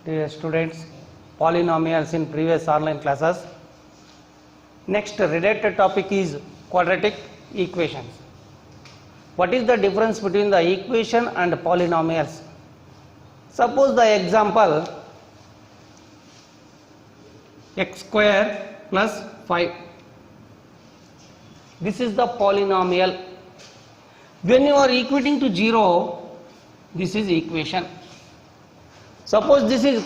Dear students, polynomials in previous online classes. Next related topic is quadratic equations. What is the difference between the equation and polynomials? Suppose the example x square plus 5. This is the polynomial. When you are equating to 0, this is equation. Suppose this is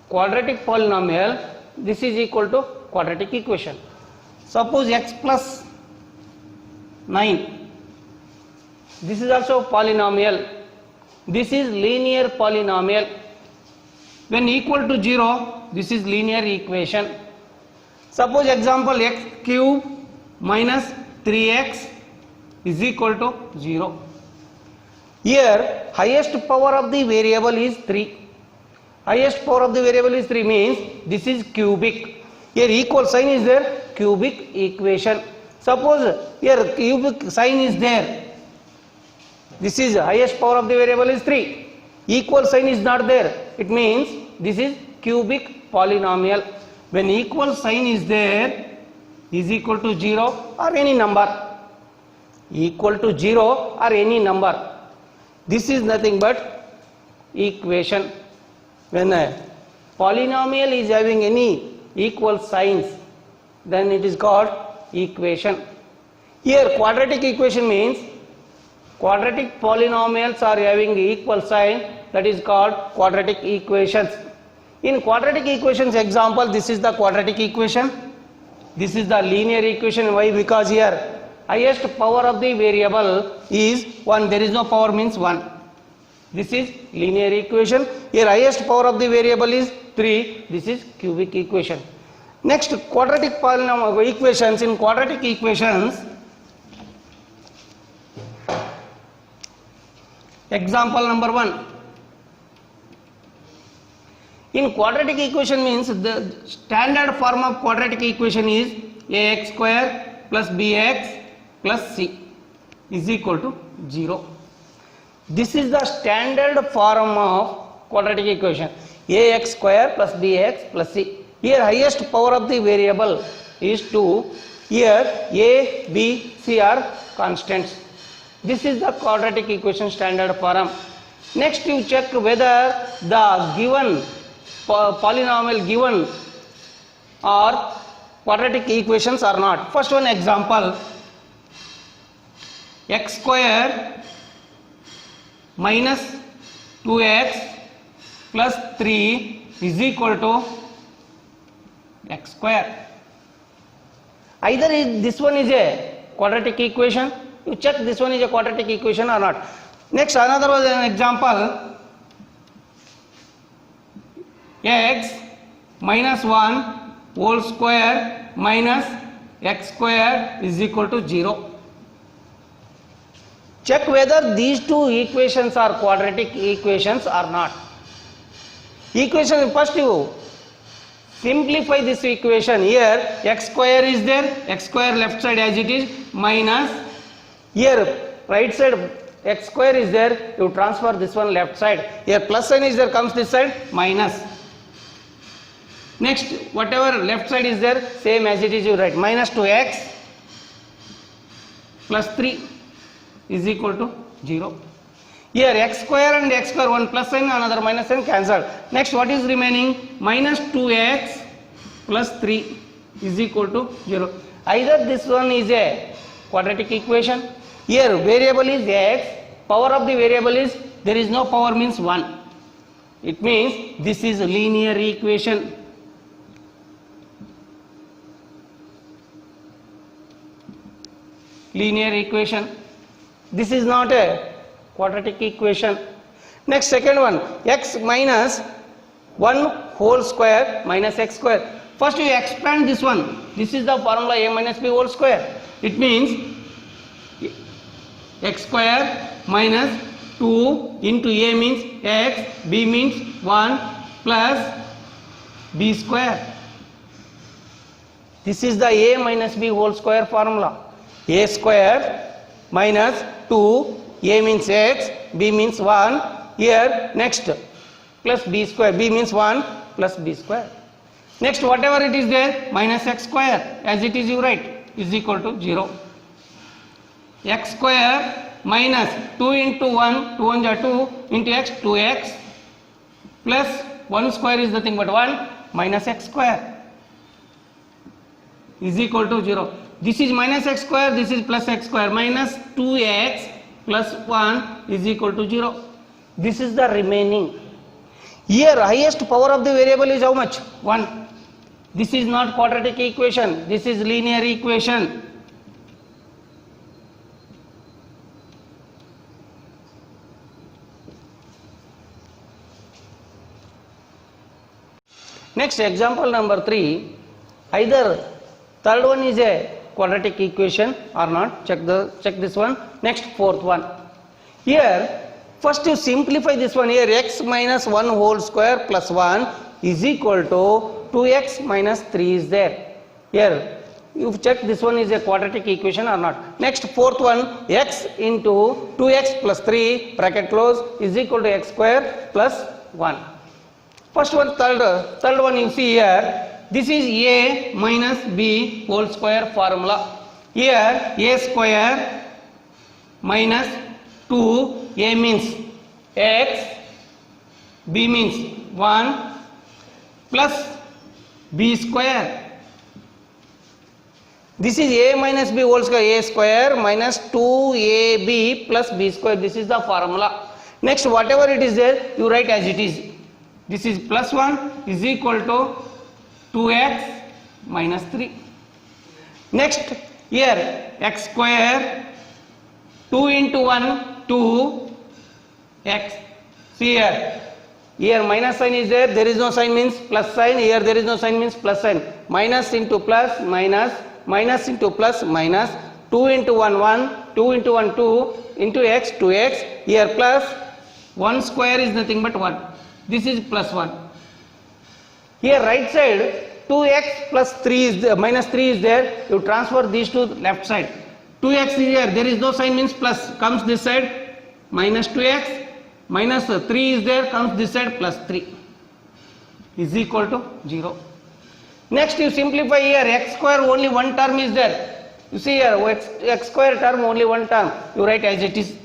quadratic polynomial, this is equal to quadratic equation. Suppose x plus 9, this is also polynomial. This is linear polynomial. When equal to 0, this is linear equation. Suppose example x cube minus 3x is equal to 0. Here highest power of the variable is 3. Highest power of the variable is 3 means this is cubic. Here equal sign is there, cubic equation. Suppose here cubic sign is there. This is highest power of the variable is 3. Equal sign is not there. It means this is cubic polynomial. When equal sign is there, is equal to 0 or any number. Equal to 0 or any number. This is nothing but equation. When a polynomial is having any equal signs, then it is called equation. Here quadratic equation means quadratic polynomials are having equal sign, that is called quadratic equations. In quadratic equations example, this is the quadratic equation. This is the linear equation. Why? Because here highest power of the variable is 1. There is no power means 1. This is linear equation. Here highest power of the variable is 3. This is cubic equation. Next, quadratic polynomial equations. In quadratic equations, example number 1. In quadratic equation means the standard form of quadratic equation is ax square plus bx plus c is equal to 0. This is the standard form of quadratic equation, ax square plus bx plus c. Here highest power of the variable is 2. Here a, b, c are constants. This is the quadratic equation standard form. Next you check whether the given polynomial given are quadratic equations or not. First one example, x square minus 2x plus 3 is equal to x square. Either this one is a quadratic equation, you check this one is a quadratic equation or not. Next another was an example, x minus 1 whole square minus x square is equal to 0. Check whether these two equations are quadratic equations or not. Equation, first you simplify this equation. Here x square is there, x square left side as it is minus, here right side x square is there, you transfer this one left side. Here plus sign is there, comes this side minus. Next whatever left side is there, same as it is you write, minus 2x plus 3 is equal to 0. Here x square and x square, one plus sign another minus sign cancelled. Next what is remaining, minus 2x plus 3 is equal to 0. Either this one is a quadratic equation. Here variable is x, power of the variable is, there is no power means 1. It means this is a linear equation. Linear equation. This is not a quadratic equation. Next second one, x minus 1 whole square minus x square. First you expand this one. This is the formula a minus b whole square. It means x square minus 2 into a means x, b means 1 plus b square. This is the a minus b whole square formula. A square minus 2, a means x, b means 1, here next plus b square, b means 1 plus b square. Next whatever it is there minus x square, as it is you write, is equal to 0. X square minus 2 into 1, 2 1 are 2 into x, 2x plus 1 square is nothing but 1 minus x square is equal to 0. This is minus x square, this is plus x square, minus 2x plus 1 is equal to 0. This is the remaining. Here highest power of the variable is how much? 1. This is not quadratic equation, this is linear equation. Next example number 3, either third one is a quadratic equation or not, check this one. Next fourth one. Here first you simplify this one. Here x minus 1 whole square plus 1 is equal to 2x minus 3 is there. Here you check this one is a quadratic equation or not. Next fourth one, x into 2x plus 3 bracket close is equal to x square plus 1. First one, third one you see here. This is a minus b whole square formula. Here a square minus 2, a means x, b means 1 plus b square. This is a minus b whole square, a square minus 2ab plus b square. This is the formula. Next whatever it is there you write as it is. This is plus 1 is equal to 2x minus 3. Next here x square 2 into 1 2 x. See here minus sign is there, there is no sign means plus sign, here there is no sign means plus sign. Minus into plus minus, minus into plus minus, 2 into 1 1, 2 into 1 2 into x 2x. Here plus 1 square is nothing but 1. This is plus 1. Here right side 2x plus 3 is there, minus 3 is there. You transfer these to left side. 2x is here, there is no sign means plus, comes this side minus 2x, minus 3 is there, comes this side plus 3 is equal to 0. Next you simplify here, x square only one term is there. You see here x square term only one term, you write as it is.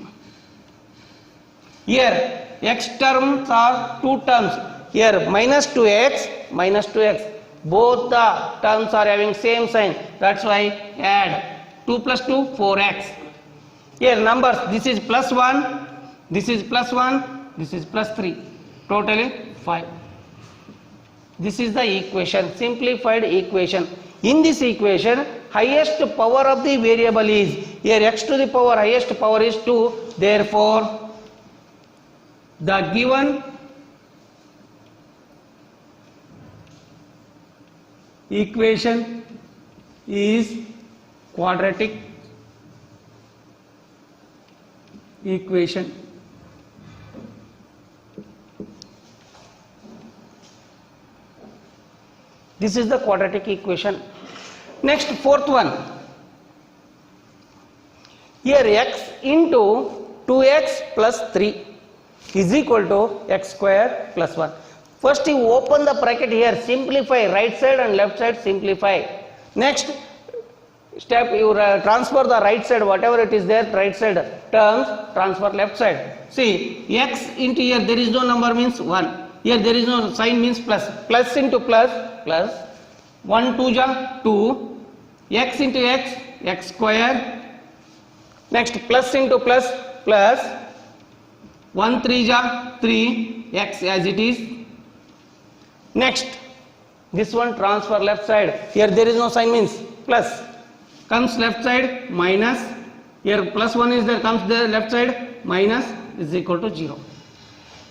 Here x terms are two terms. Here minus 2x, minus 2x. Both the terms are having same sign. That's why add 2 plus 2, 4x. Here numbers, this is plus 1, this is plus 1, this is plus 3. Totally 5. This is the equation, simplified equation. In this equation, highest power of the variable is, here x to the power, highest power is 2. Therefore, the given equation is quadratic equation. This is the quadratic equation. Next fourth one. Here x into 2x plus 3 is equal to x square plus 1. First you open the bracket here, simplify right side and left side, simplify. Next step you transfer the right side, whatever it is there, right side terms, transfer left side. See x into here, there is no number means 1. Here there is no sign means plus. Plus into plus, plus 1 2 ja 2, x into x, x square. Next plus into plus, plus 1 3 ja 3, x as it is. Next this one transfer left side. Here there is no sign means plus. Comes left side minus. Here plus 1 is there, comes there left side minus is equal to 0.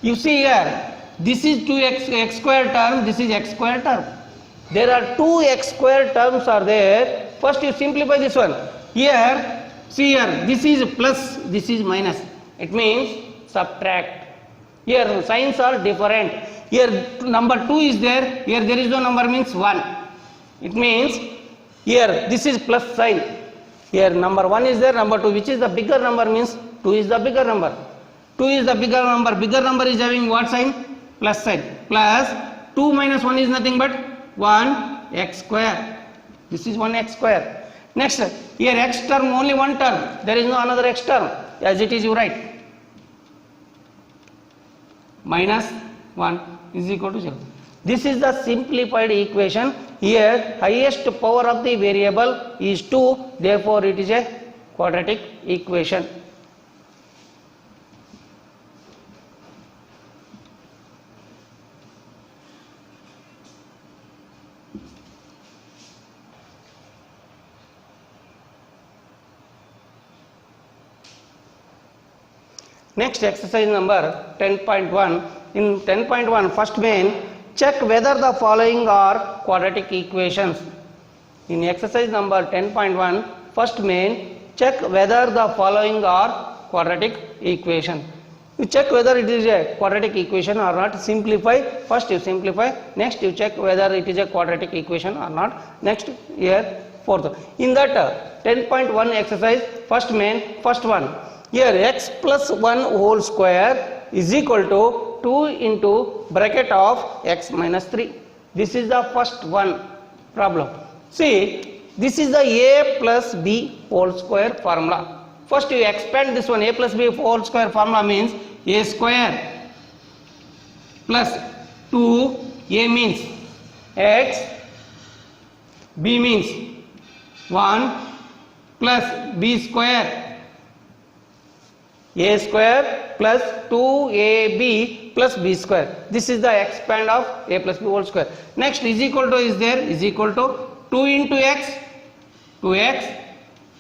You see here, this is 2x x square term, this is x square term. There are two x square terms are there. First you simplify this one. Here, see here, this is plus, this is minus. It means subtract. Here signs are different. Here number 2 is there. Here there is no number means 1. It means here this is plus sign. Here number 1 is there, number 2, which is the bigger number means 2 is the bigger number. 2 is the bigger number is having what sign? Plus sign. Plus 2 minus 1 is nothing but 1x square. This is 1x square. Next, here x term, only one term, there is no another x term, as it is you write. Minus 1 is equal to 0. This is the simplified equation. Here highest power of the variable is 2, therefore it is a quadratic equation. Next, exercise number 10.1. In 10.1, first main, check whether the following are quadratic equations. In exercise number 10.1, first main, check whether the following are quadratic equation. You check whether it is a quadratic equation or not. Simplify. First you simplify. Next you check whether it is a quadratic equation or not. Next here fourth. In that 10.1 exercise, first main, first one. Here x plus 1 whole square is equal to 2 into bracket of x minus 3. This is the first one problem. See, this is the a plus b whole square formula. First you expand this one. A plus b whole square formula means a square plus 2, a means x, b means 1 plus b square, a square plus 2ab plus b square. This is the expand of a plus b whole square. Next is equal to is there, is equal to 2 into x, 2x.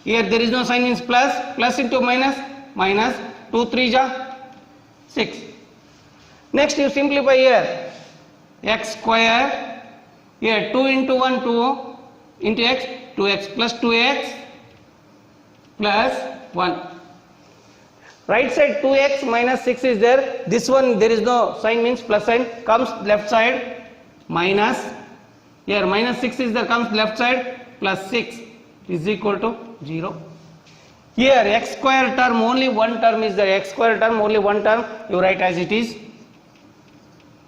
Here there is no sign, means plus, plus into minus, minus 2 3 ja 6. Next you simplify here, x square, here 2 into 1 2 into x, 2x plus 2x plus 1. Right side 2x minus 6 is there. This one there is no sign, means plus sign, comes left side minus, here minus 6 is there, comes left side plus 6 is equal to 0. Here x square term, only one term is there, x square term, only one term, you write as it is.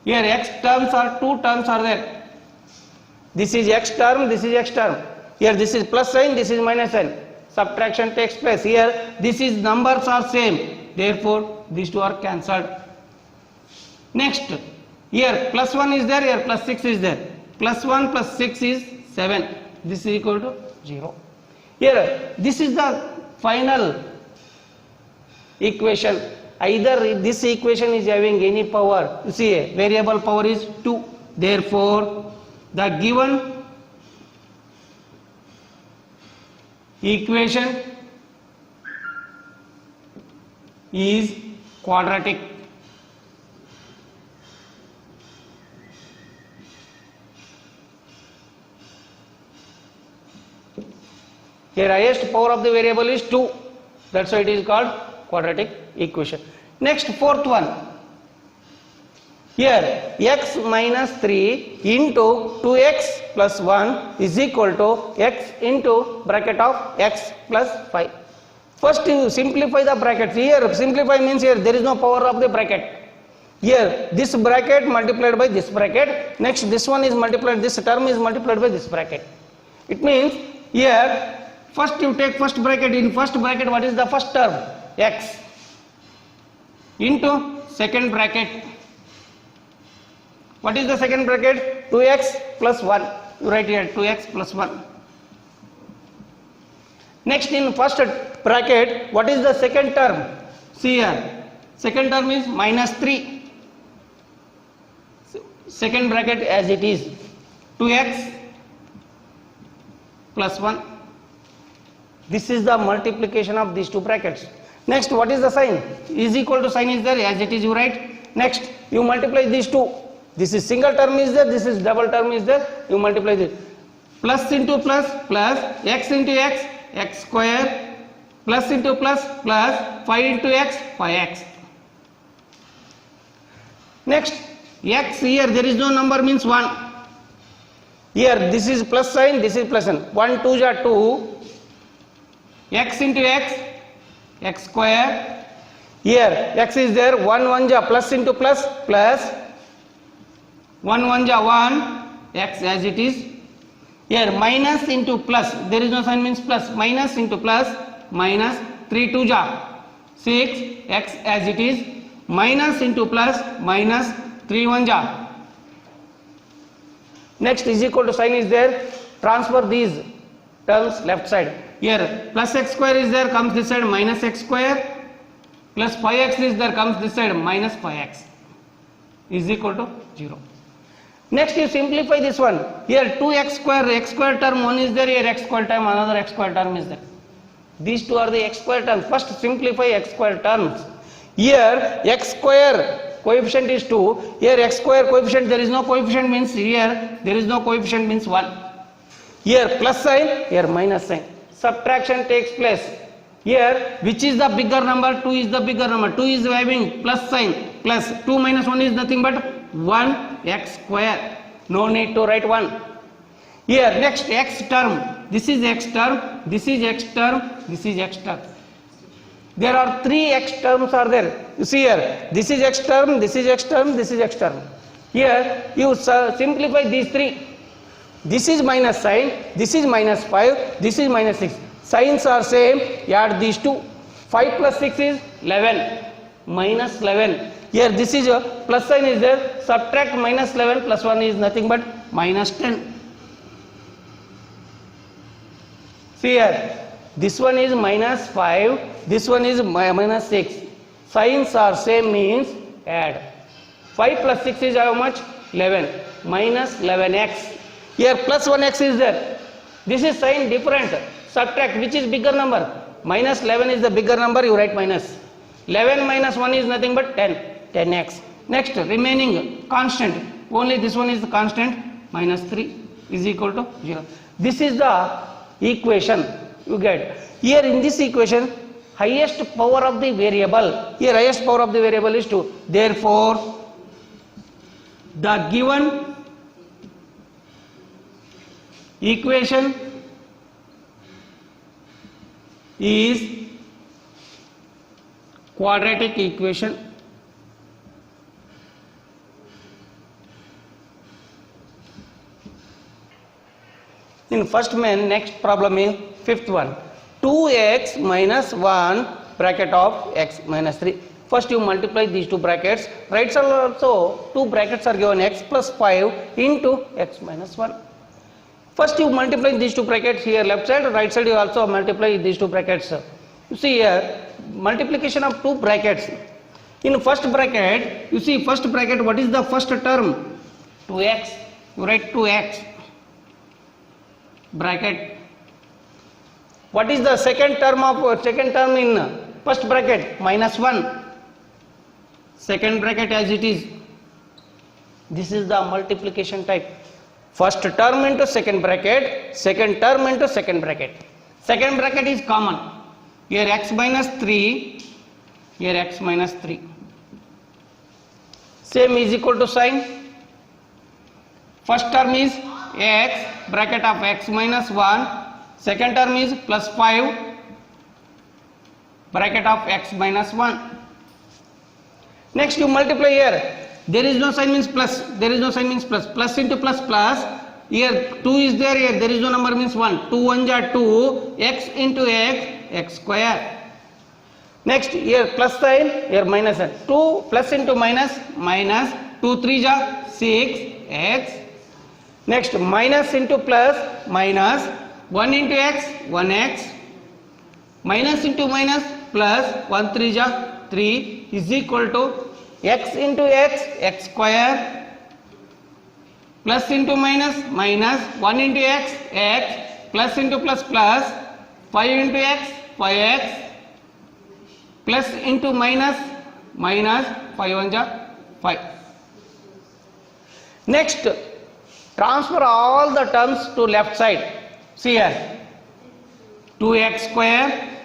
Here x terms are, two terms are there. This is x term, this is x term. Here this is plus sign, this is minus sign. Subtraction takes place. Here this is numbers are same, therefore these two are cancelled. Next, here plus 1 is there, here plus 6 is there. Plus 1 plus 6 is 7. This is equal to 0. Here this is the final equation. Either this equation is having any power, you see variable power is 2, therefore the given equation is quadratic. Here highest power of the variable is 2, that's why it is called quadratic equation. Next, fourth one. Here x minus 3 into 2x plus 1 is equal to x into bracket of x plus 5. First you simplify the brackets. Here simplify means here there is no power of the bracket. Here this bracket multiplied by this bracket. Next this one is multiplied, this term is multiplied by this bracket. It means here first you take first bracket. In first bracket what is the first term? X into second bracket. What is the second bracket? 2x plus 1. You write here 2x plus 1. Next, in first bracket, what is the second term? See here. Second term is minus 3. Second bracket as it is. 2x plus 1. This is the multiplication of these two brackets. Next, what is the sign? Is equal to sign is there, as it is you write. Next, you multiply these two. This is single term is there, this is double term is there, you multiply this. Plus into plus, plus x into x, x square, plus into plus, plus 5 into x, 5x. Next, x here there is no number, means 1. Here this is plus sign, this is plus sign. 1 2 are 2, x into x, x square. Here x is there, 1 1 ja plus into plus, plus 1 1 ja 1, x as it is. Here minus into plus, there is no sign means plus, minus into plus, minus 3 2 ja 6, x as it is, minus into plus, minus 3 1 ja. Next is equal to sign is there, transfer these terms left side. Here plus x square is there, comes this side, minus x square, plus 5x is there, comes this side, minus 5x is equal to 0. Next you simplify this one. Here 2x square term, one is there, here x square term, another x square term is there. These two are the x square terms. First simplify x square terms. Here x square coefficient is 2, here x square coefficient, there is no coefficient means here there is no coefficient means 1. Here plus sign, here minus sign. Subtraction takes place. Here which is the bigger number? 2 is the bigger number. 2 is having plus sign, plus 2 minus 1 is nothing but 1 x square. No need to write 1. Here next x term, this is x term, this is x term, this is x term. There are 3 x terms are there. You see here, this is x term, this is x term, this is x term. Here you simplify these 3. This is minus sign, this is minus 5, this is minus 6. Signs are same, add these two. 5 plus 6 is 11, minus 11. Here this is a plus sign is there, subtract minus 11 plus 1 is nothing but minus 10. See here, this one is minus 5, this one is minus 6. Signs are same means add. 5 plus 6 is how much? 11, minus 11x. Here plus 1x is there. This is sign different. Subtract, which is bigger number? Minus 11 is the bigger number, you write minus. 11 minus 1 is nothing but 10, 10x. Next, remaining constant. Only this one is the constant, minus 3 is equal to 0. This is the equation you get. Here in this equation, highest power of the variable. Here highest power of the variable is 2. Therefore, the given equation is quadratic equation. In first main, next problem is fifth one. 2x minus 1 bracket of x minus 3. First you multiply these two brackets. Right side also two brackets are given, x plus 5 into x minus 1. First you multiply these two brackets here left side, right side you also multiply these two brackets. You see here multiplication of two brackets. In first bracket, you see first bracket, what is the first term? 2x. You write 2x bracket. What is the second term in first bracket? Minus 1. Second bracket as it is. This is the multiplication type. First term into second bracket, second term into second bracket. Second bracket is common. Here x minus 3, here x minus 3. Same is equal to sign. First term is x bracket of x minus 1. Second term is plus 5 bracket of x minus 1. Next you multiply here. There is no sign means plus. There is no sign means plus. Plus into plus plus. Here 2 is there. Here there is no number means 1. 2 1 ja 2. X into x, x square. Next here plus sign. Here minus sign. 2 plus into minus, minus. 2 3 ja 6 x. Next minus into plus, minus. 1 into x, 1x. Minus into minus, plus. 1 3 ja 3 is equal to x into x, x square, plus into minus, minus, 1 into x, x, plus into plus, plus, 5 into x, 5x, plus into minus, minus, 5 1 ja 5. Next, transfer all the terms to left side. See here, 2x square.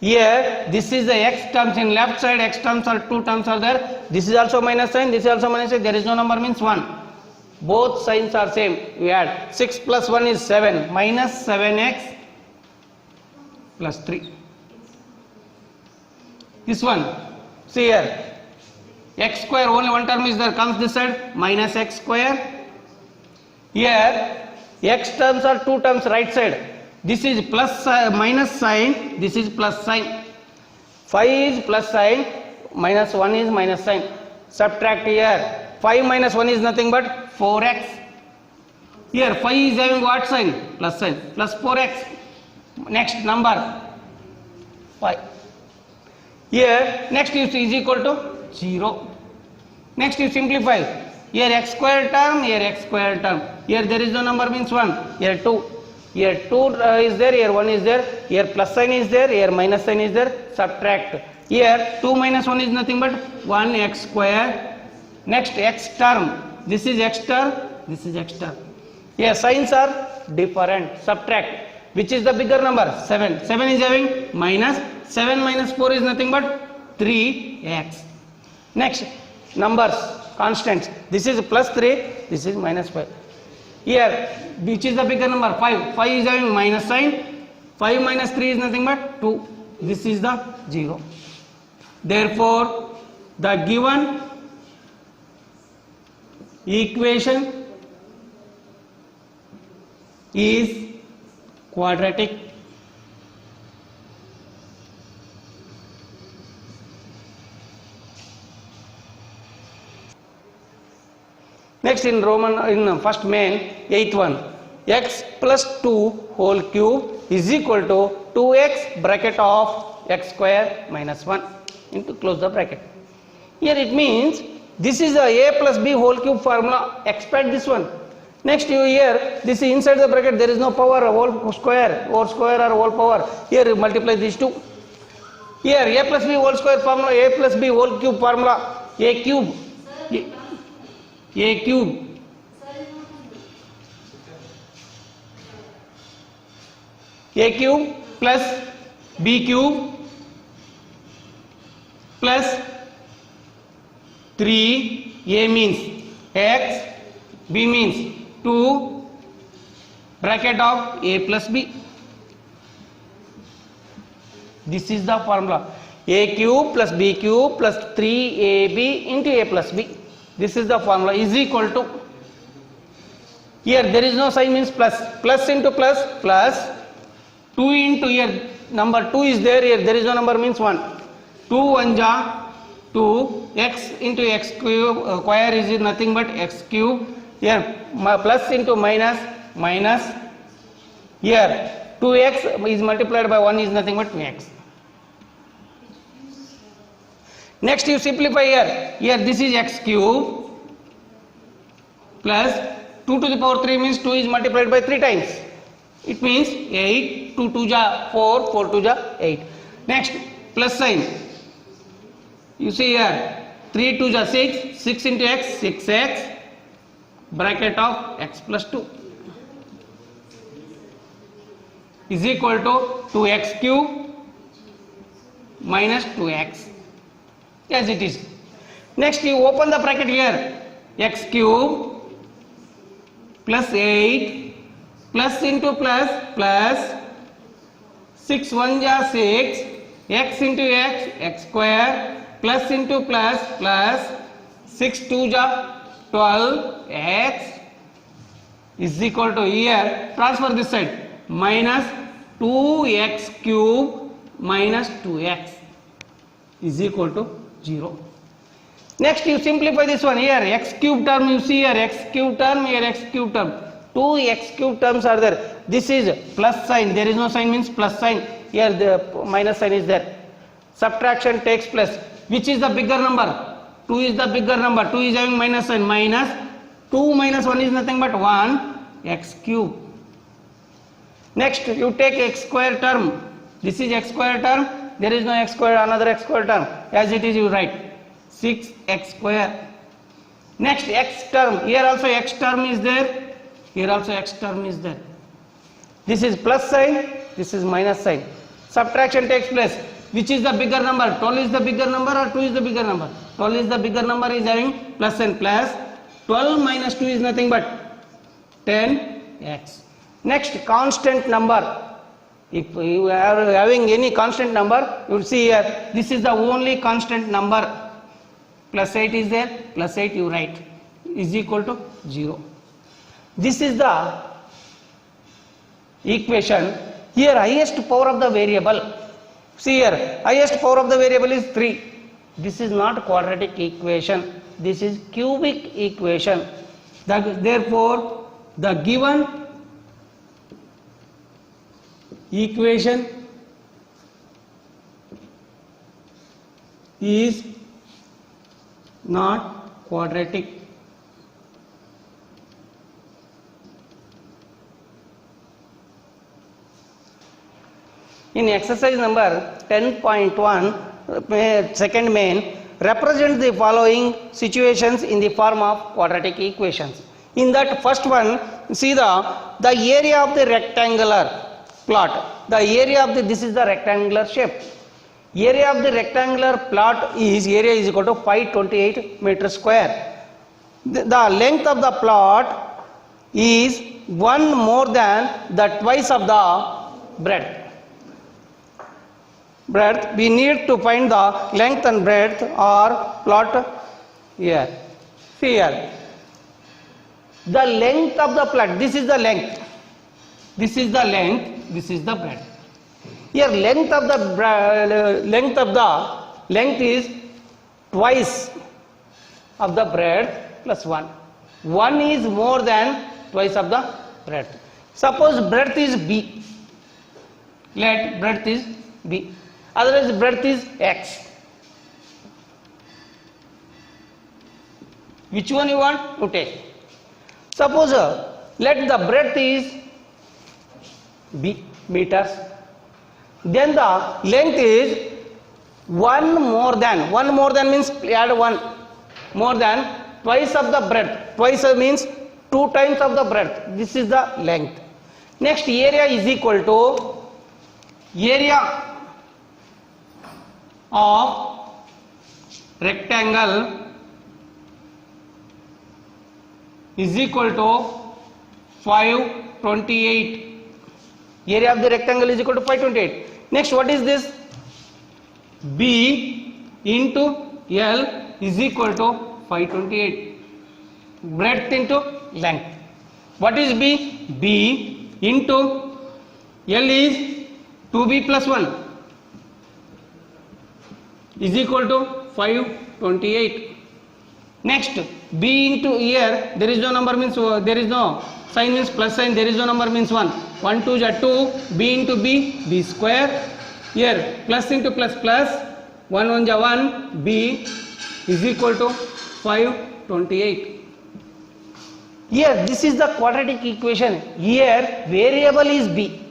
Here this is the x terms in left side, x terms are 2 terms are there. This is also minus sign, this is also minus sign. There is no number means 1. Both signs are same. We add 6 plus 1 is 7, minus 7x plus 3. This one, see here, x square, only one term is there, comes this side, minus x square. Here, x terms are two terms right side. This is plus minus sign, this is plus sign. 5 is plus sign, minus 1 is minus sign. Subtract here. 5 minus 1 is nothing but 4x. Here 5 is having what sign? Plus sign. Plus 4x. Next number 5. Here next is equal to 0. Next you simplify. Here x square term, here x square term. Here there is no number means 1. Here 2. Here 2 is there, here 1 is there. Here plus sign is there, here minus sign is there. Subtract. Here 2 minus 1 is nothing but 1x square. Next x term. This is x term, this is x term. Here signs are different. Subtract. Which is the bigger number? 7. 7 is having minus. 7 minus 4 is nothing but 3x. Next numbers, constants. This is plus 3, this is minus 5. Here, which is the bigger number? 5. 5 is having minus sign. 5 minus 3 is nothing but 2. This is the 0. Therefore, the given equation is quadratic. Next in first main, 8th one, x plus 2 whole cube is equal to 2x bracket of x square minus 1 into close the bracket. Here it means this is a plus b whole cube formula. Expect this one. Next you here, this is inside the bracket, there is no power, whole square or whole power. Here you multiply these two. Here a plus b whole square formula, a plus b whole cube formula, a cube plus b cube plus 3, a means x, b means 2, bracket of a plus b. This is the formula. A cube plus b cube plus 3ab into a plus b. This is the formula is equal to, here there is no sign means plus, plus into plus, plus 2 into here number 2 is there, here there is no number means 1. 2 1 ja 2, x into x cube square is nothing but x cube. Here plus into minus, minus. Here 2x is multiplied by 1 is nothing but 2x. Next you simplify here. Here this is x cube plus 2 to the power 3 means 2 is multiplied by 3 times. It means 8, 2 2 ja 4, 4 2 ja 8. Next plus sign. You see here 3 2 ja 6, 6 into x, 6x, bracket of x plus 2 is equal to 2x cube minus 2x. As it is. Next you open the bracket here, x cube plus 8 plus into plus plus 6 1 ja 6, x into x, x square plus into plus plus 6 2 ja 12, x is equal to here, transfer this side, minus 2x cube minus 2x is equal to 0. Next you simplify this one. Here x cube term you see, here x cube term, here x cube term. 2 x cube terms are there. This is plus sign, there is no sign means plus sign. Here the minus sign is there. Subtraction takes place. Which is the bigger number? 2 is the bigger number. 2 is having minus sign. Minus 2 minus 1 is nothing but 1 x cube. Next you take x square term. This is x square term. There is no x square, another x square term. As it is you write 6x square. Next x term. Here also x term is there. Here also x term is there. This is plus sign. This is minus sign. Subtraction takes place. Which is the bigger number? 12 is the bigger number or 2 is the bigger number? 12 is the bigger number, is having plus and plus. 12 minus 2 is nothing but 10x. Next constant number. If you are having any constant number, you will see here, this is the only constant number. Plus 8 is there, plus 8 you write, is equal to 0. This is the equation. Here highest power of the variable. See here, highest power of the variable is 3. This is not quadratic equation. This is cubic equation. Therefore, the given equation is not quadratic. In exercise number 10.1, second main, represent the following situations in the form of quadratic equations. In that first one, see the area of the rectangular plot. The area of this is the rectangular shape. Area of the rectangular plot is, area is equal to 528 meters square. The length of the plot is 1 more than the twice of the breadth. We need to find the length and breadth or plot here. See here, the length of the plot, this is the length, this is the length, this is the breadth. Here length is twice of the breadth plus 1. 1 is more than twice of the breadth. Suppose breadth is b, let breadth is b, otherwise breadth is x. Which one you want to take? Suppose let the breadth is b meters, then the length is 1 more than means add 1 more than twice of the breadth. Twice means 2 times of the breadth. This is the length. Next, area is equal to area of rectangle is equal to 528. Area of the rectangle is equal to 528. Next, what is this? B into L is equal to 528. Breadth into length. What is B? B into L is 2b plus 1 is equal to 528. Next, b into here, there is no number means there is no sign means plus sign, there is no number means 1. 1 2 is 2, b into b, b square. Here plus into plus plus, 1 1 is 1, b is equal to 528. Here this is the quadratic equation. Here variable is b.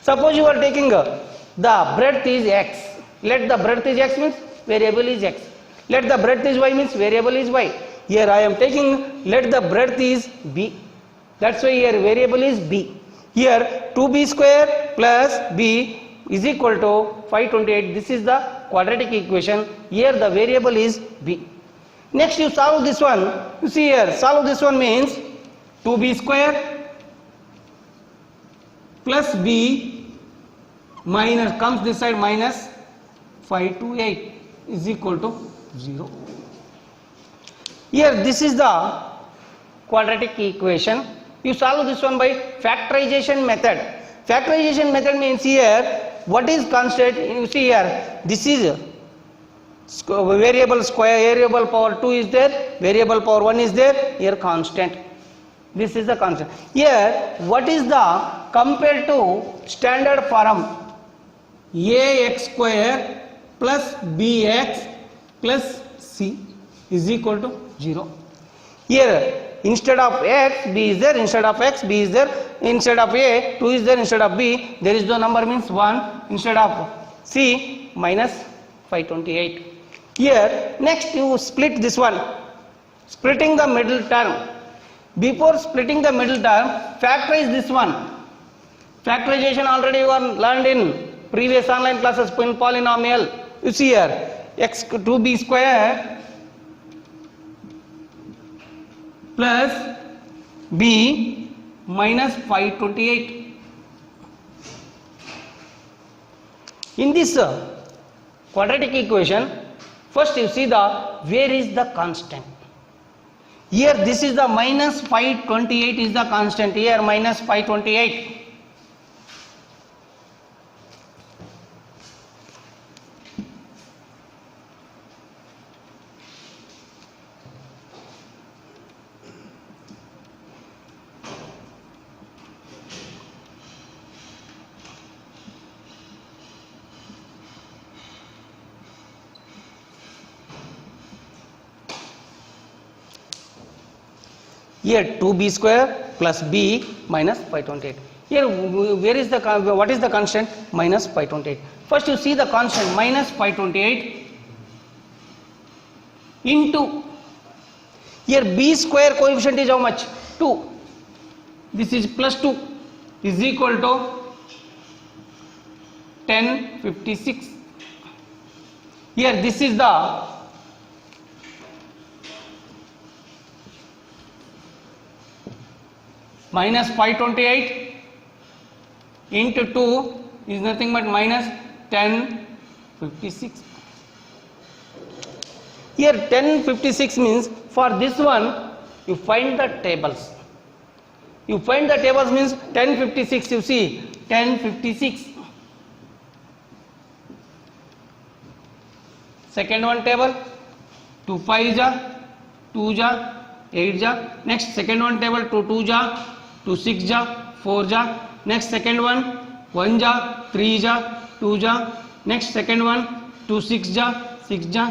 Suppose you are taking the breadth is x. Let the breadth is x means variable is x. Let the breadth is y means variable is y. Here I am taking let the breadth is b. That's why here variable is b. Here 2b square plus b is equal to 528. This is the quadratic equation. Here the variable is b. Next you solve this one. You see here, solve this one means 2b square plus b minus comes this side minus 528 is equal to 0. Here this is the quadratic equation. You solve this one by factorization method. Factorization method means here what is constant? You see here this is variable square, variable power 2 is there, variable power 1 is there, here constant. This is the constant. Here what is the compared to standard form? Ax square plus bx plus c is equal to 0. Here instead of x, b is there, instead of x, b is there, instead of a, 2 is there, instead of b, there is no number means 1, instead of c, minus 528. Here next you split this one, splitting the middle term. Before splitting the middle term, factorize this one. Factorization already you are learned in previous online classes in polynomial. You see here x 2b square plus b minus 528 In this quadratic equation, first you see the where is the constant. Here this is the minus 528 is the constant, here minus 528. Here 2b square plus b minus 528. Here where is the what is the constant? Minus 528. First you see the constant minus 528 into, here b square coefficient is how much? 2. This is plus 2 is equal to 1056. Here this is the minus 528 into 2 is nothing but minus 1056. Here 1056 means for this one you find the tables. You find the tables means 1056, you see 1056. Second one table 2 5 ja, 2 ja, 8 ja. Next second one table 2 2 ja, 2 6 ja, 4 ja. Next second one 1 ja, 3 ja, 2 ja. Next second one 2 6 ja, 6 ja,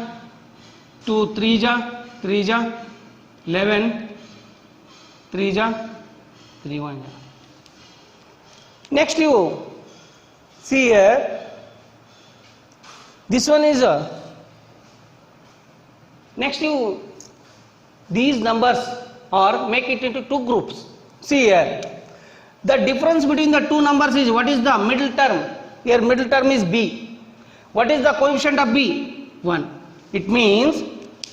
2 3 ja, 3 ja, 11 3 ja, 3 1 ja. Next you see here, this one is next you these numbers or make it into two groups. See here, the difference between the two numbers is, what is the middle term? Here middle term is b. What is the coefficient of b? 1. It means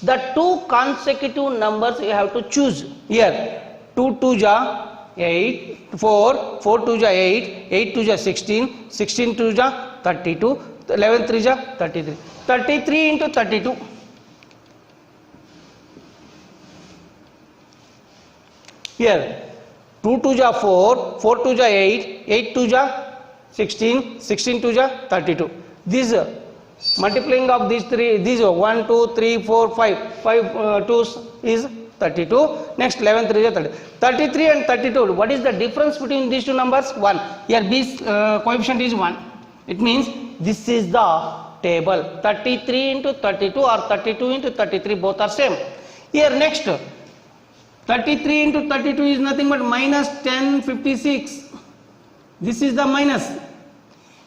the two consecutive numbers you have to choose. Here 2 2 ja 8, 4 4 2 ja 8, 8 2 ja 16, 16 2 ja 32, 11 3 ja 33, 33 into 32. Here 2 2 ja 4, 4 2 ja 8, 8 2 ja 16, 16 2 ja 32. This multiplying of these three, these 1 2 3 4 5, 5 2's is 32. Next 11 3 ja 30. 33 and 32. What is the difference between these two numbers? 1. Here b's coefficient is 1. It means this is the table. 33 into 32 or 32 into 33, both are same. Here next 33 into 32 is nothing but minus 1056. This is the minus.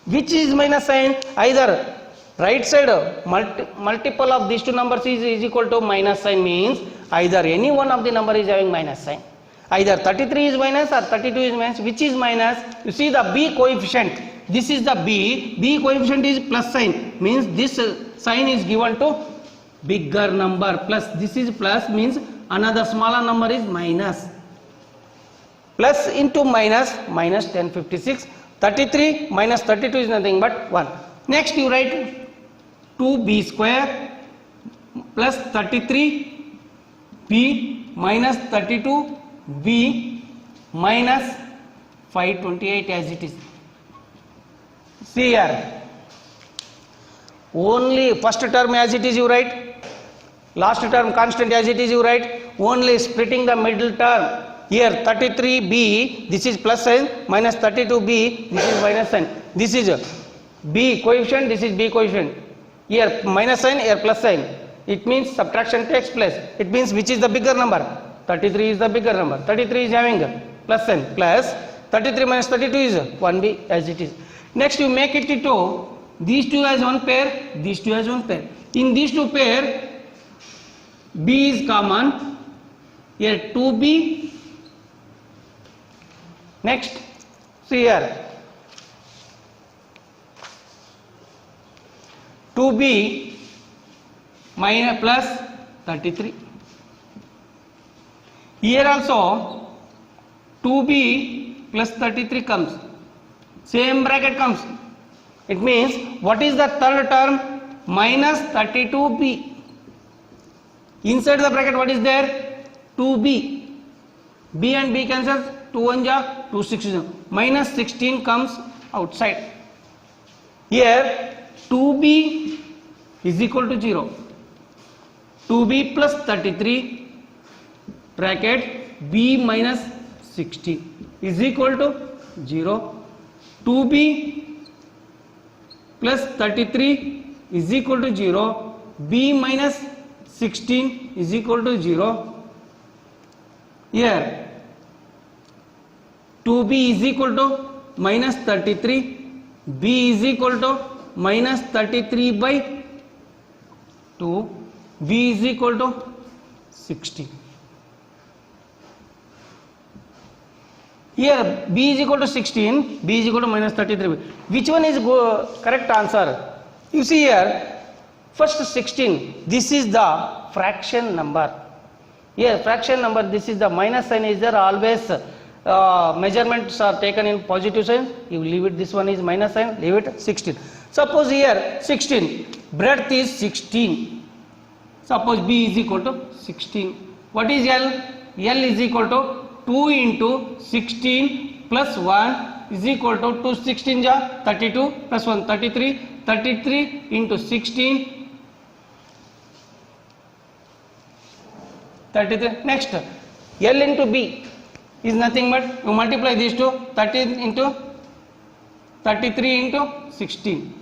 Which is minus sign? Either right side multiple of these two numbers is equal to minus sign, means either any one of the number is having minus sign. Either 33 is minus or 32 is minus. Which is minus? You see the b coefficient. This is the b. B coefficient is plus sign, means this sign is given to bigger number. Plus, this is plus means another smaller number is minus. Plus into minus, minus 1056. 33 minus 32 is nothing but 1. Next you write 2b square plus 33b minus 32b minus 528 as it is. See here, only first term as it is you write, last term constant as it is you write, only splitting the middle term. Here 33b, this is plus sign, minus 32b, this is minus sign. This is b coefficient, this is b coefficient. Here minus sign, here plus sign. It means subtraction takes place. It means which is the bigger number? 33 is the bigger number. 33 is having plus sign, plus 33 minus 32 is 1b as it is. Next you make it into these two as one pair, these two as one pair. In these two pair, b is common. Here 2b. Next, see here 2b minus plus 33. Here also 2b plus 33 comes. Same bracket comes. It means what is the third term? Minus 32b. Inside the bracket what is there? 2b. B and B cancels. 2 1 ja 2 6 ja. Minus 16 comes outside. Here 2b is equal to 0. 2b plus 33 bracket b minus 16 is equal to 0. 2b plus 33 is equal to 0. b minus 16 is equal to 0. Here 2b is equal to minus 33, b is equal to minus 33 by 2, b is equal to 16. Here b is equal to 16, b is equal to minus 33. Which one is correct answer? You see here, first 16, this is the fraction number. Here fraction number, this is the minus sign is there always. Measurements are taken in positive sign, you leave it, this one is minus sign, leave it 16. Suppose here 16, breadth is 16. Suppose b is equal to 16. What is L? L is equal to 2 into 16 plus 1 is equal to 2 16 ja 32 plus 1 33, 33 into 16 33. Next L into b is nothing but you multiply these two, 13 into 33 into 16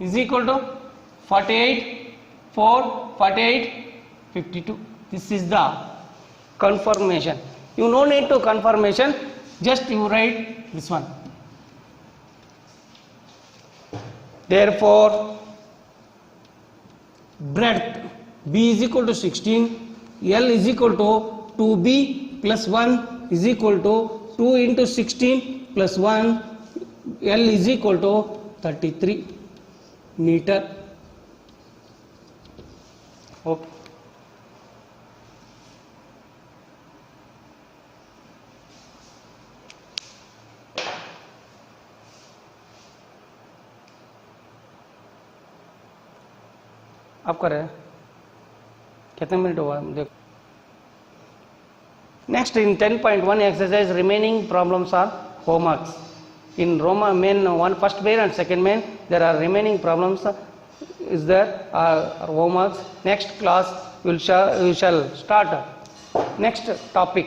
is equal to 48, 4, 48, 52. This is the confirmation. You no need to confirmation, just you write this one. Therefore, breadth b is equal to 16, L is equal to 2b plus 1 is equal to 2 into 16 plus 1, L is equal to 33 meter. Okay. आप कर रहे हैं कितने minute हुआ देखो. Next in 10.1 exercise remaining problems are homeworks. In Roma main one first main and second main there are remaining problems is there are homeworks. Next class we shall start next topic.